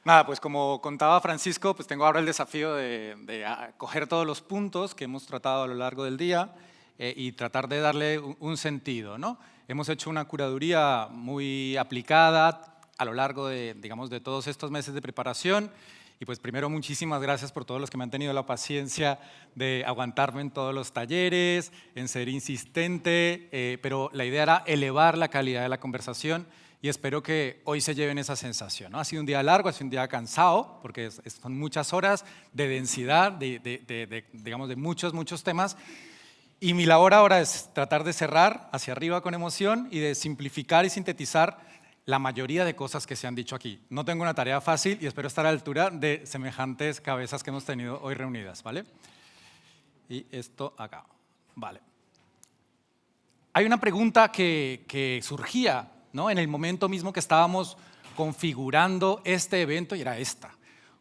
Nada, pues como contaba Francisco, pues tengo ahora el desafío de coger todos los puntos que hemos tratado a lo largo del día y tratar de darle un sentido, ¿no? Hemos hecho una curaduría muy aplicada a lo largo de, digamos, de todos estos meses de preparación. Y pues primero, muchísimas gracias por todos los que me han tenido la paciencia de aguantarme en todos los talleres, en ser insistente, pero la idea era elevar la calidad de la conversación y espero que hoy se lleven esa sensación, ¿no? Ha sido un día largo, ha sido un día cansado, porque son muchas horas de densidad, digamos, de muchos temas. Y mi labor ahora es tratar de cerrar hacia arriba con emoción y de simplificar y sintetizar la mayoría de cosas que se han dicho aquí. No tengo una tarea fácil y espero estar a la altura de semejantes cabezas que hemos tenido hoy reunidas, ¿vale? Y esto acá, vale. Hay una pregunta que surgía, ¿no?, en el momento mismo que estábamos configurando este evento y era esta.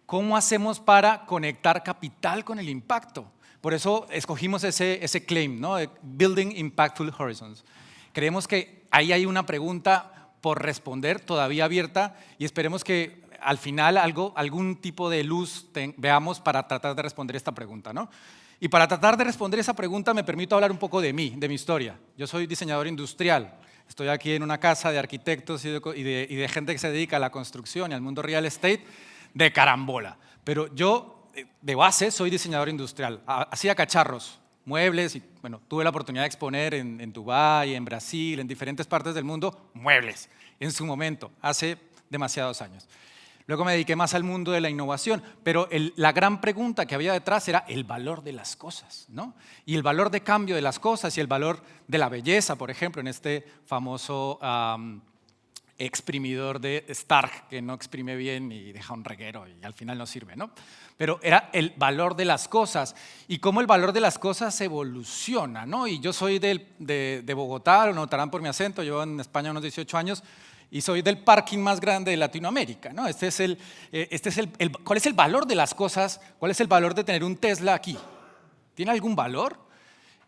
¿Cómo hacemos para conectar capital con el impacto? Por eso escogimos ese claim, ¿no?, de Building Impactful Horizons. Creemos que ahí hay una pregunta por responder todavía abierta y esperemos que al final algún tipo de luz veamos para tratar de responder esta pregunta, ¿no? Y para tratar de responder esa pregunta me permito hablar un poco de mí, de mi historia. Yo soy diseñador industrial. Estoy aquí en una casa de arquitectos y de gente que se dedica a la construcción y al mundo real estate de carambola. Pero yo, de base, soy diseñador industrial. Hacía cacharros, muebles, y bueno, tuve la oportunidad de exponer en Dubái, en Brasil, en diferentes partes del mundo, muebles, en su momento, hace demasiados años. Luego me dediqué más al mundo de la innovación, pero la gran pregunta que había detrás era el valor de las cosas, ¿no? Y el valor de cambio de las cosas y el valor de la belleza, por ejemplo, en este famoso exprimidor de Stark, que no exprime bien y deja un reguero y al final no sirve, ¿no? Pero era el valor de las cosas y cómo el valor de las cosas evoluciona, ¿no? Y yo soy de Bogotá, lo notarán por mi acento, llevo en España unos 18 años, y soy del parking más grande de Latinoamérica, ¿no? ¿Cuál es el valor de las cosas? ¿Cuál es el valor de tener un Tesla aquí? ¿Tiene algún valor?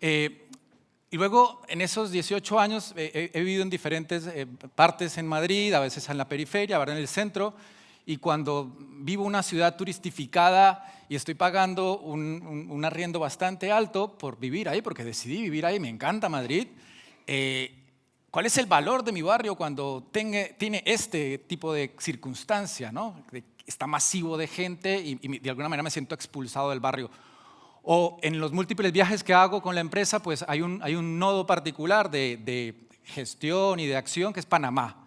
Y luego, en esos 18 años, he vivido en diferentes partes en Madrid, a veces en la periferia, ahora en el centro, y cuando vivo en una ciudad turistificada y estoy pagando un arriendo bastante alto por vivir ahí, porque decidí vivir ahí, me encanta Madrid, ¿cuál es el valor de mi barrio cuando tiene este tipo de circunstancia, ¿no? Está masivo de gente y de alguna manera me siento expulsado del barrio? O en los múltiples viajes que hago con la empresa, pues hay un nodo particular de gestión y de acción que es Panamá.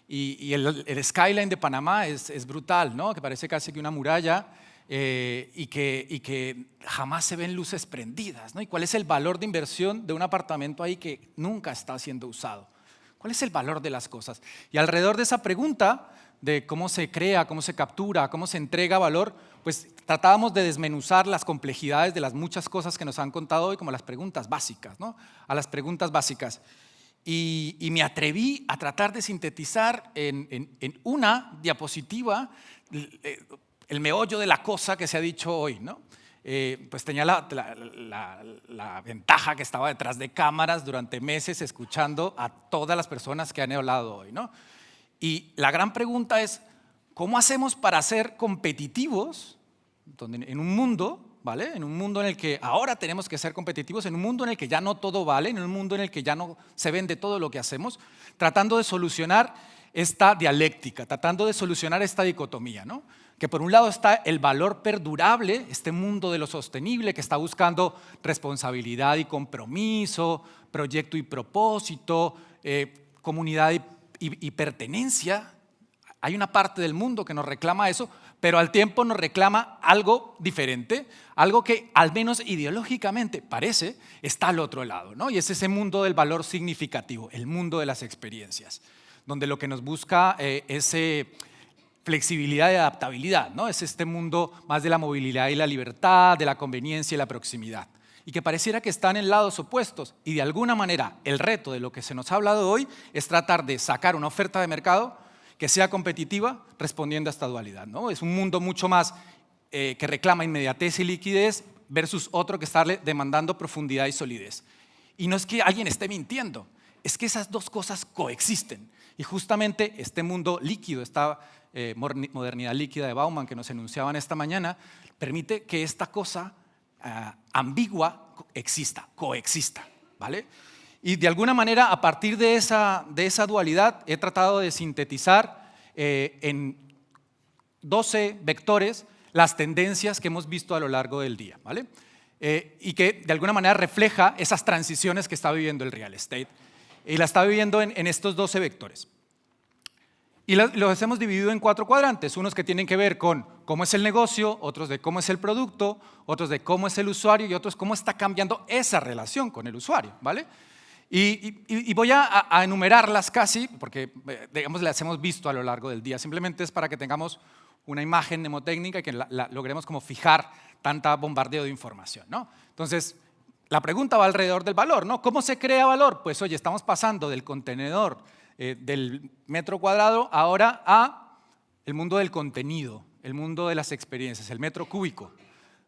Y el skyline de Panamá es brutal, ¿no? Que parece casi que una muralla y que jamás se ven luces prendidas, ¿no? ¿Y cuál es el valor de inversión de un apartamento ahí que nunca está siendo usado? ¿Cuál es el valor de las cosas? Y alrededor de esa pregunta de cómo se crea, cómo se captura, cómo se entrega valor, pues tratábamos de desmenuzar las complejidades de las muchas cosas que nos han contado hoy, como las preguntas básicas, ¿no? A las preguntas básicas. Y me atreví a tratar de sintetizar en una diapositiva el meollo de la cosa que se ha dicho hoy, ¿no? Pues tenía la ventaja que estaba detrás de cámaras durante meses escuchando a todas las personas que han hablado hoy, ¿no? Y la gran pregunta es, ¿cómo hacemos para ser competitivos en un mundo, ¿vale? En un mundo en el que ahora tenemos que ser competitivos, en un mundo en el que ya no todo vale, en un mundo en el que ya no se vende todo lo que hacemos, tratando de solucionar esta dialéctica, tratando de solucionar esta dicotomía, ¿no? Que por un lado está el valor perdurable, este mundo de lo sostenible que está buscando responsabilidad y compromiso, proyecto y propósito, comunidad y pertenencia. Hay una parte del mundo que nos reclama eso, pero al tiempo nos reclama algo diferente, algo que al menos ideológicamente parece está al otro lado, ¿no? Y es ese mundo del valor significativo, el mundo de las experiencias, donde lo que nos busca es flexibilidad y adaptabilidad, ¿no? Es este mundo más de la movilidad y la libertad, de la conveniencia y la proximidad. Y que pareciera que están en lados opuestos. Y de alguna manera el reto de lo que se nos ha hablado hoy es tratar de sacar una oferta de mercado que sea competitiva respondiendo a esta dualidad, ¿no? Es un mundo mucho más que reclama inmediatez y liquidez versus otro que está demandando profundidad y solidez. Y no es que alguien esté mintiendo, es que esas dos cosas coexisten. Y justamente este mundo líquido, esta modernidad líquida de Bauman que nos enunciaban esta mañana, permite que esta cosa ambigua coexista, ¿vale? Y de alguna manera, a partir de esa dualidad, he tratado de sintetizar en 12 vectores las tendencias que hemos visto a lo largo del día, ¿vale? Y que de alguna manera refleja esas transiciones que está viviendo el real estate. Y la está viviendo en estos 12 vectores. Y los hemos dividido en 4 cuadrantes, unos que tienen que ver con cómo es el negocio, otros de cómo es el producto, otros de cómo es el usuario y otros cómo está cambiando esa relación con el usuario, ¿vale? Y voy a enumerarlas casi, porque digamos las hemos visto a lo largo del día, simplemente es para que tengamos una imagen mnemotécnica y que la logremos como fijar tanta bombardeo de información, ¿no? Entonces, la pregunta va alrededor del valor, ¿no? ¿Cómo se crea valor? Pues oye, estamos pasando del contenedor del metro cuadrado ahora a el mundo del contenido, el mundo de las experiencias, el metro cúbico,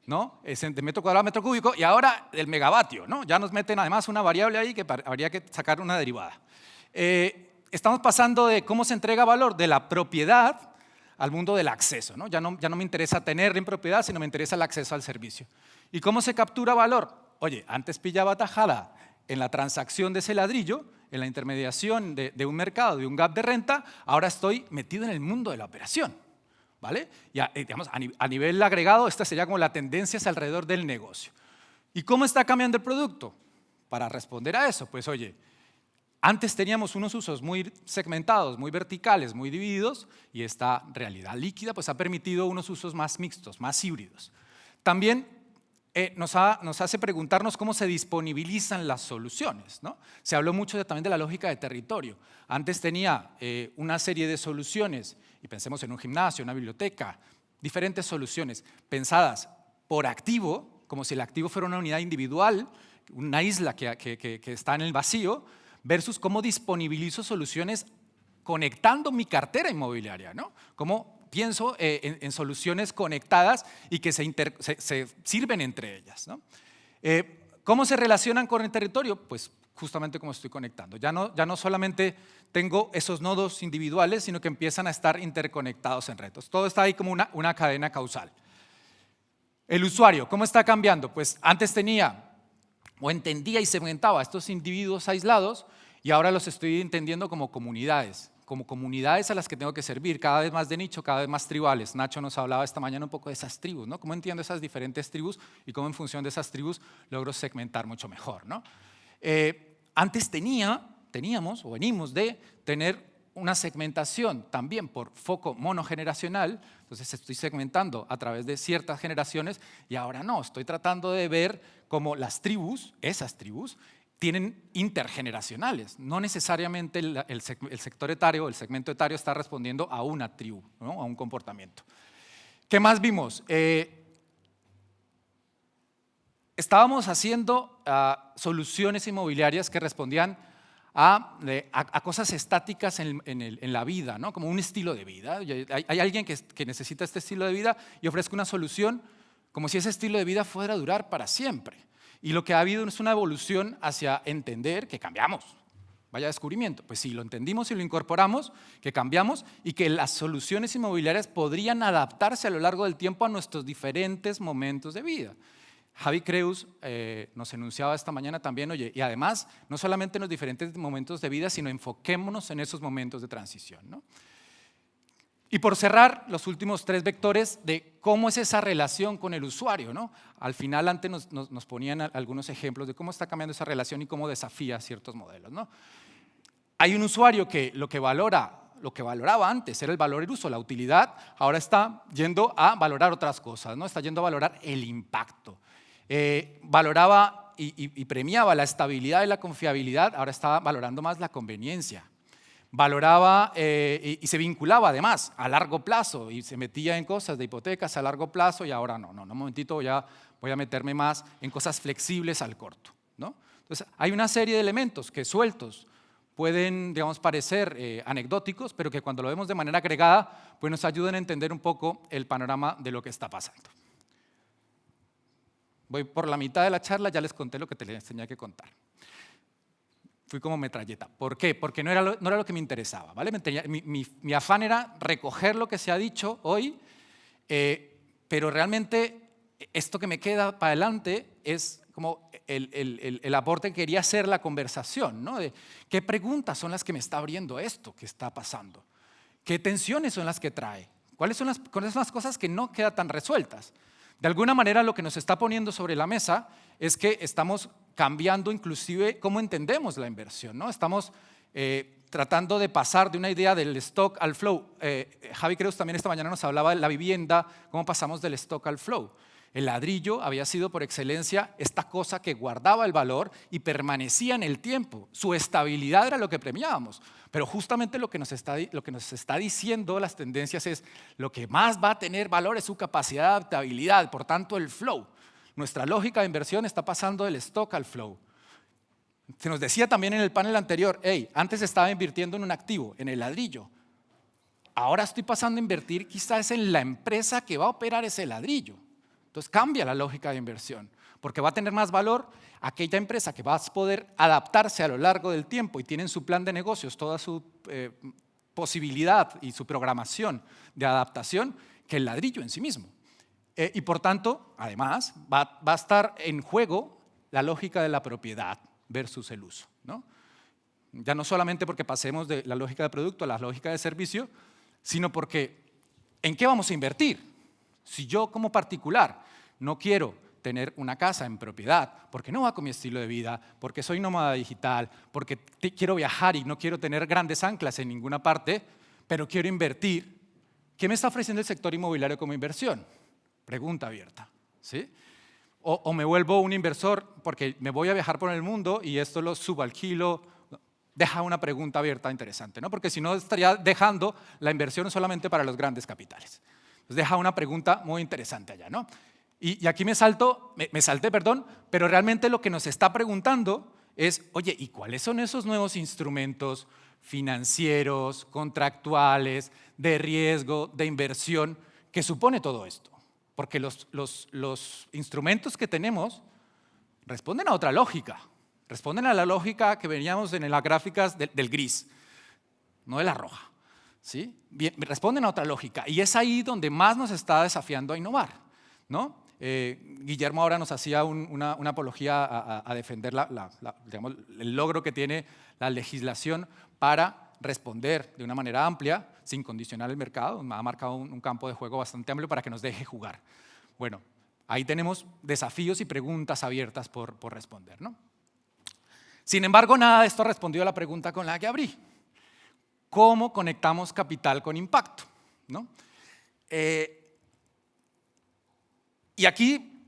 ¿no? Es de metro cuadrado a metro cúbico y ahora el megavatio, ¿no? Ya nos meten además una variable ahí que habría que sacar una derivada. Estamos pasando de cómo se entrega valor de la propiedad al mundo del acceso, ¿no? Ya no me interesa tener en propiedad, sino me interesa el acceso al servicio. ¿Y cómo se captura valor? Oye, antes pillaba tajada en la transacción de ese ladrillo, en la intermediación de un mercado, de un gap de renta, ahora estoy metido en el mundo de la operación, ¿vale? Y digamos, a nivel agregado, esta sería como la tendencia alrededor del negocio. ¿Y cómo está cambiando el producto? Para responder a eso, pues oye, antes teníamos unos usos muy segmentados, muy verticales, muy divididos, y esta realidad líquida pues, ha permitido unos usos más mixtos, más híbridos. También nos hace preguntarnos cómo se disponibilizan las soluciones, ¿no? Se habló mucho también de la lógica de territorio. Antes tenía una serie de soluciones, y pensemos en un gimnasio, una biblioteca, diferentes soluciones pensadas por activo, como si el activo fuera una unidad individual, una isla que está en el vacío, versus cómo disponibilizo soluciones conectando mi cartera inmobiliaria, ¿no? Cómo pienso en soluciones conectadas y que se sirven entre ellas, ¿no? ¿Cómo se relacionan con el territorio? Pues justamente como estoy conectando. Ya no solamente tengo esos nodos individuales, sino que empiezan a estar interconectados en redes. Todo está ahí como una cadena causal. El usuario, ¿cómo está cambiando? Pues antes tenía o entendía y segmentaba a estos individuos aislados y ahora los estoy entendiendo como comunidades a las que tengo que servir, cada vez más de nicho, cada vez más tribales. Nacho nos hablaba esta mañana un poco de esas tribus, ¿no? Cómo entiendo esas diferentes tribus y cómo en función de esas tribus logro segmentar mucho mejor, ¿no? Antes teníamos o venimos de tener una segmentación también por foco monogeneracional, entonces estoy segmentando a través de ciertas generaciones y ahora no, estoy tratando de ver cómo las tribus, esas tribus, tienen intergeneracionales. No necesariamente el sector etario, el segmento etario está respondiendo a una tribu, ¿no? A un comportamiento. ¿Qué más vimos? Estábamos haciendo soluciones inmobiliarias que respondían a cosas estáticas en la vida, ¿no? Como un estilo de vida. Hay alguien que necesita este estilo de vida y ofrezco una solución como si ese estilo de vida fuera a durar para siempre. Y lo que ha habido es una evolución hacia entender que cambiamos. Vaya descubrimiento. Pues sí, lo entendimos y lo incorporamos, que cambiamos y que las soluciones inmobiliarias podrían adaptarse a lo largo del tiempo a nuestros diferentes momentos de vida. Javi Creus nos enunciaba esta mañana también, oye, y además, no solamente en los diferentes momentos de vida, sino enfoquémonos en esos momentos de transición, ¿no? Y por cerrar, los últimos 3 vectores de cómo es esa relación con el usuario, ¿no? Al final, antes nos ponían algunos ejemplos de cómo está cambiando esa relación y cómo desafía ciertos modelos, ¿no? Hay un usuario que lo que valoraba antes era el valor, el uso, la utilidad, ahora está yendo a valorar otras cosas, ¿no? Está yendo a valorar el impacto. Valoraba y premiaba la estabilidad y la confiabilidad, ahora está valorando más la conveniencia. Valoraba y se vinculaba además a largo plazo y se metía en cosas de hipotecas a largo plazo y ahora no, un momentito, ya voy a meterme más en cosas flexibles al corto, ¿no? Entonces, hay una serie de elementos que sueltos pueden, digamos, parecer anecdóticos, pero que cuando lo vemos de manera agregada, pues nos ayudan a entender un poco el panorama de lo que está pasando. Voy por la mitad de la charla, ya les conté lo que les tenía que contar. Fui como metralleta. ¿Por qué? Porque no era lo que me interesaba, ¿vale? Mi afán era recoger lo que se ha dicho hoy, pero realmente esto que me queda para adelante es como el aporte que quería hacer la conversación, ¿no? De qué preguntas son las que me está abriendo esto que está pasando, qué tensiones son las que trae, cuáles son las cosas que no quedan tan resueltas. De alguna manera lo que nos está poniendo sobre la mesa es que estamos cambiando inclusive cómo entendemos la inversión, ¿no? Estamos tratando de pasar de una idea del stock al flow. Javi Creus también esta mañana nos hablaba de la vivienda, cómo pasamos del stock al flow. El ladrillo había sido por excelencia esta cosa que guardaba el valor y permanecía en el tiempo. Su estabilidad era lo que premiábamos. Pero justamente lo que nos está diciendo las tendencias es lo que más va a tener valor es su capacidad de adaptabilidad, por tanto el flow. Nuestra lógica de inversión está pasando del stock al flow. Se nos decía también en el panel anterior, hey, antes estaba invirtiendo en un activo, en el ladrillo. Ahora estoy pasando a invertir quizás en la empresa que va a operar ese ladrillo. Entonces cambia la lógica de inversión, porque va a tener más valor aquella empresa que va a poder adaptarse a lo largo del tiempo y tiene en su plan de negocios toda su posibilidad y su programación de adaptación que el ladrillo en sí mismo. Y por tanto, además, va a estar en juego la lógica de la propiedad versus el uso, ¿no? Ya no solamente porque pasemos de la lógica de producto a la lógica de servicio, sino porque ¿en qué vamos a invertir? Si yo como particular no quiero tener una casa en propiedad porque no va con mi estilo de vida, porque soy nómada digital, porque quiero viajar y no quiero tener grandes anclas en ninguna parte, pero quiero invertir, ¿qué me está ofreciendo el sector inmobiliario como inversión? Pregunta abierta, ¿sí? O me vuelvo un inversor porque me voy a viajar por el mundo y esto lo subalquilo. Deja una pregunta abierta interesante, ¿no? Porque si no estaría dejando la inversión solamente para los grandes capitales. Entonces deja una pregunta muy interesante allá, ¿no? Y aquí me salté, pero realmente lo que nos está preguntando es, oye, ¿y cuáles son esos nuevos instrumentos financieros, contractuales, de riesgo, de inversión que supone todo esto? Porque los instrumentos que tenemos responden a otra lógica, responden a la lógica que veníamos en las gráficas del gris, no de la roja. ¿Sí? Bien, responden a otra lógica y es ahí donde más nos está desafiando a innovar, ¿no? Guillermo ahora nos hacía una apología a defender digamos, el logro que tiene la legislación para responder de una manera amplia, sin condicionar el mercado. Ha marcado un campo de juego bastante amplio para que nos deje jugar. Bueno, ahí tenemos desafíos y preguntas abiertas por responder, ¿no? Sin embargo, nada de esto ha respondido a la pregunta con la que abrí. ¿Cómo conectamos capital con impacto? ¿No? Y aquí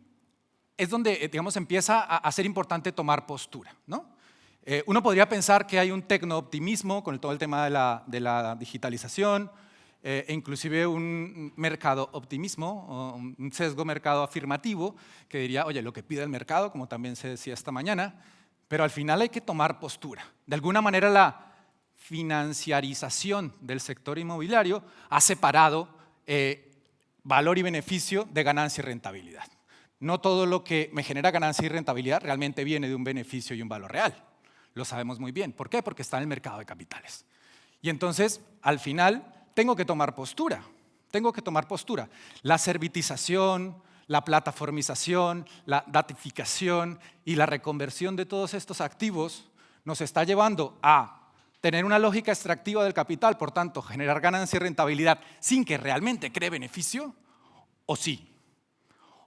es donde, digamos, empieza a ser importante tomar postura, ¿no? Uno podría pensar que hay un tecno-optimismo con todo el tema de la digitalización, e inclusive un mercado optimismo, o un sesgo mercado afirmativo, que diría, oye, lo que pide el mercado, como también se decía esta mañana, pero al final hay que tomar postura. De alguna manera la financiarización del sector inmobiliario ha separado valor y beneficio de ganancia y rentabilidad. No todo lo que me genera ganancia y rentabilidad realmente viene de un beneficio y un valor real. Lo sabemos muy bien. ¿Por qué? Porque está en el mercado de capitales. Y entonces, al final, tengo que tomar postura. Tengo que tomar postura. La servitización, la plataformización, la datificación y la reconversión de todos estos activos nos está llevando a tener una lógica extractiva del capital, por tanto, generar ganancia y rentabilidad sin que realmente cree beneficio, o sí.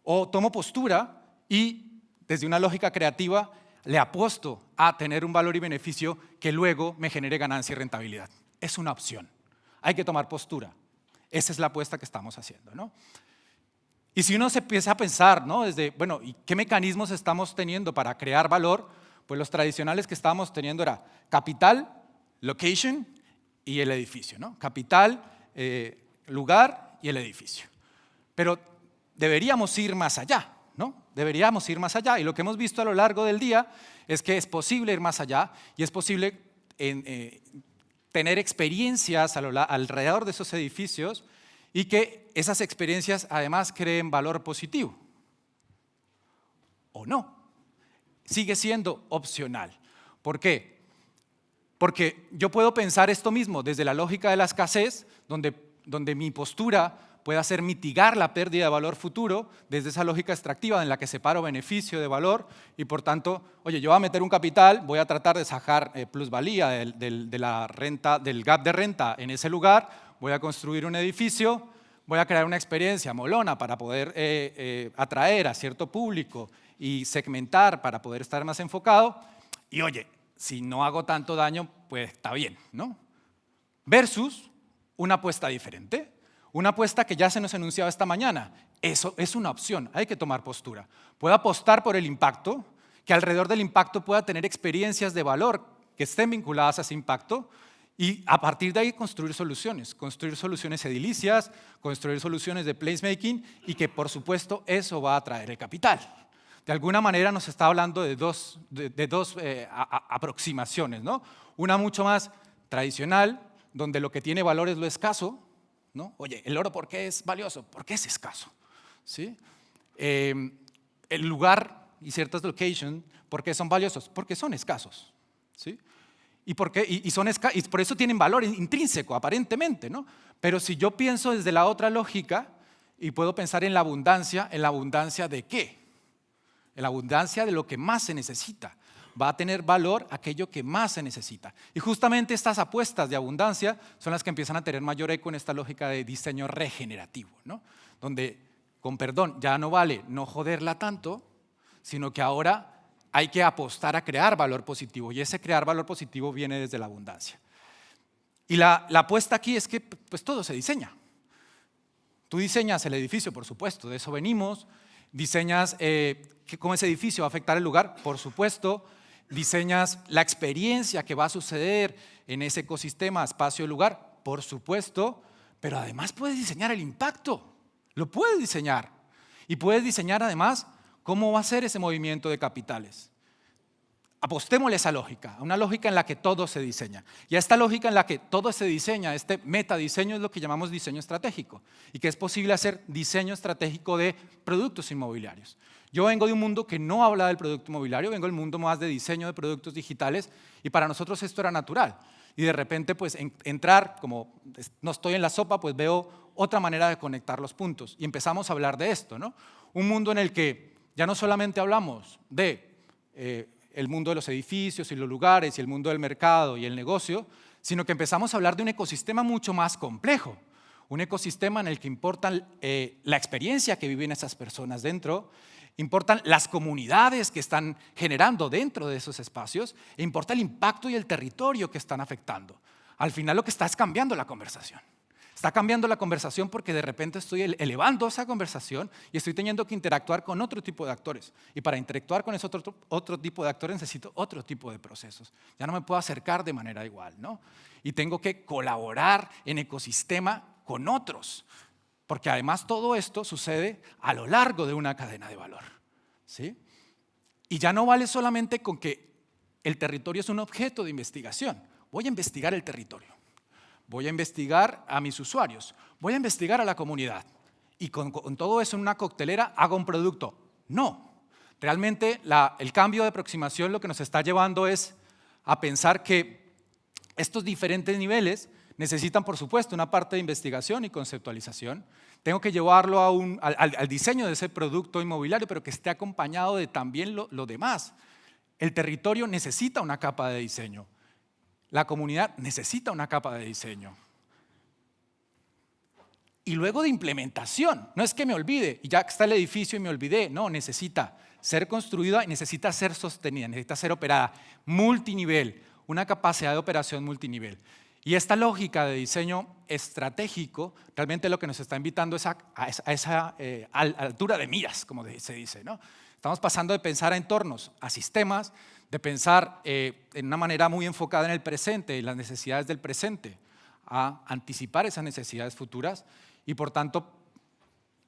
O tomo postura y, desde una lógica creativa, le apuesto a tener un valor y beneficio que luego me genere ganancia y rentabilidad. Es una opción. Hay que tomar postura. Esa es la apuesta que estamos haciendo, ¿no? Y si uno se empieza a pensar, ¿no? Desde, bueno, ¿y qué mecanismos estamos teniendo para crear valor? Pues los tradicionales que estábamos teniendo era capital, location y el edificio, ¿no? Capital, lugar y el edificio. Pero deberíamos ir más allá, ¿no? Deberíamos ir más allá y lo que hemos visto a lo largo del día es que es posible ir más allá y es posible tener experiencias alrededor de esos edificios y que esas experiencias además creen valor positivo. ¿O no? Sigue siendo opcional. ¿Por qué? Porque yo puedo pensar esto mismo desde la lógica de la escasez, donde mi postura pueda ser mitigar la pérdida de valor futuro, desde esa lógica extractiva en la que separo beneficio de valor y por tanto, oye, yo voy a meter un capital, voy a tratar de sacar plusvalía de la renta, del gap de renta en ese lugar, voy a construir un edificio, voy a crear una experiencia molona para poder atraer a cierto público y segmentar para poder estar más enfocado y oye, si no hago tanto daño, pues está bien, ¿no? Versus una apuesta diferente. Una apuesta que ya se nos enunciaba esta mañana. Eso es una opción, hay que tomar postura. Puedo apostar por el impacto, que alrededor del impacto pueda tener experiencias de valor que estén vinculadas a ese impacto y a partir de ahí construir soluciones edilicias, construir soluciones de placemaking y que por supuesto eso va a atraer el capital. De alguna manera nos está hablando de dos aproximaciones, ¿no? Una mucho más tradicional, donde lo que tiene valor es lo escaso, ¿no? Oye, ¿el oro por qué es valioso? Porque es escaso. ¿Sí? El lugar y ciertas locations, ¿por qué son valiosos? Porque son escasos. ¿Sí? Y por eso tienen valor intrínseco, aparentemente, ¿no? Pero si yo pienso desde la otra lógica y puedo pensar en la abundancia ¿de qué? En la abundancia de lo que más se necesita. Va a tener valor aquello que más se necesita. Y justamente estas apuestas de abundancia son las que empiezan a tener mayor eco en esta lógica de diseño regenerativo, ¿no? Donde, con perdón, ya no vale no joderla tanto, sino que ahora hay que apostar a crear valor positivo. Y ese crear valor positivo viene desde la abundancia. Y la apuesta aquí es que pues, todo se diseña. Tú diseñas el edificio, por supuesto, de eso venimos. Diseñas cómo ese edificio va a afectar el lugar, por supuesto. Diseñas la experiencia que va a suceder en ese ecosistema, espacio, lugar, por supuesto, pero además puedes diseñar el impacto, lo puedes diseñar. Y puedes diseñar además cómo va a ser ese movimiento de capitales. Apostémosle a esa lógica, a una lógica en la que todo se diseña. Y a esta lógica en la que todo se diseña, este metadiseño es lo que llamamos diseño estratégico y que es posible hacer diseño estratégico de productos inmobiliarios. Yo vengo de un mundo que no habla del producto inmobiliario, vengo del mundo más de diseño de productos digitales y para nosotros esto era natural. Y de repente, pues, entrar, como no estoy en la sopa, pues veo otra manera de conectar los puntos. Y empezamos a hablar de esto, ¿no? Un mundo en el que ya no solamente hablamos de el mundo de los edificios y los lugares y el mundo del mercado y el negocio, sino que empezamos a hablar de un ecosistema mucho más complejo. Un ecosistema en el que importa la experiencia que viven esas personas dentro, importan las comunidades que están generando dentro de esos espacios e importa el impacto y el territorio que están afectando. Al final lo que está es cambiando la conversación. Está cambiando la conversación porque de repente estoy elevando esa conversación y estoy teniendo que interactuar con otro tipo de actores. Y para interactuar con ese otro tipo de actores necesito otro tipo de procesos. Ya no me puedo acercar de manera igual, ¿no? Y tengo que colaborar en ecosistema con otros. Porque además todo esto sucede a lo largo de una cadena de valor. ¿Sí? Y ya no vale solamente con que el territorio es un objeto de investigación. Voy a investigar el territorio. Voy a investigar a mis usuarios. Voy a investigar a la comunidad. Y con todo eso en una coctelera hago un producto. No. Realmente el cambio de aproximación lo que nos está llevando es a pensar que estos diferentes niveles necesitan, por supuesto, una parte de investigación y conceptualización. Tengo que llevarlo al diseño de ese producto inmobiliario, pero que esté acompañado de también lo demás. El territorio necesita una capa de diseño. La comunidad necesita una capa de diseño. Y luego de implementación. No es que me olvide, y ya está el edificio y me olvidé. No, necesita ser construida y necesita ser sostenida, necesita ser operada. Multinivel, una capacidad de operación multinivel. Y esta lógica de diseño estratégico realmente lo que nos está invitando es a esa altura de miras, como se dice, ¿no? Estamos pasando de pensar a entornos, a sistemas, de pensar en una manera muy enfocada en el presente y las necesidades del presente, a anticipar esas necesidades futuras y por tanto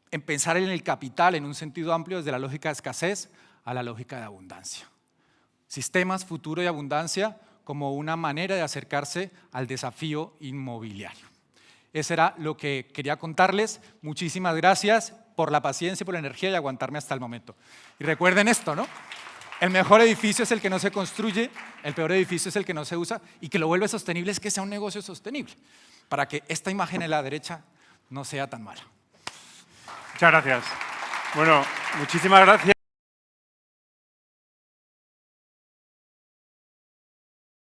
en pensar en el capital en un sentido amplio desde la lógica de escasez a la lógica de abundancia. Sistemas, futuro y abundancia como una manera de acercarse al desafío inmobiliario. Eso era lo que quería contarles. Muchísimas gracias por la paciencia y por la energía y aguantarme hasta el momento. Y recuerden esto, ¿no? El mejor edificio es el que no se construye, el peor edificio es el que no se usa, y que lo vuelve sostenible es que sea un negocio sostenible, para que esta imagen en la derecha no sea tan mala. Muchas gracias. Bueno, muchísimas gracias.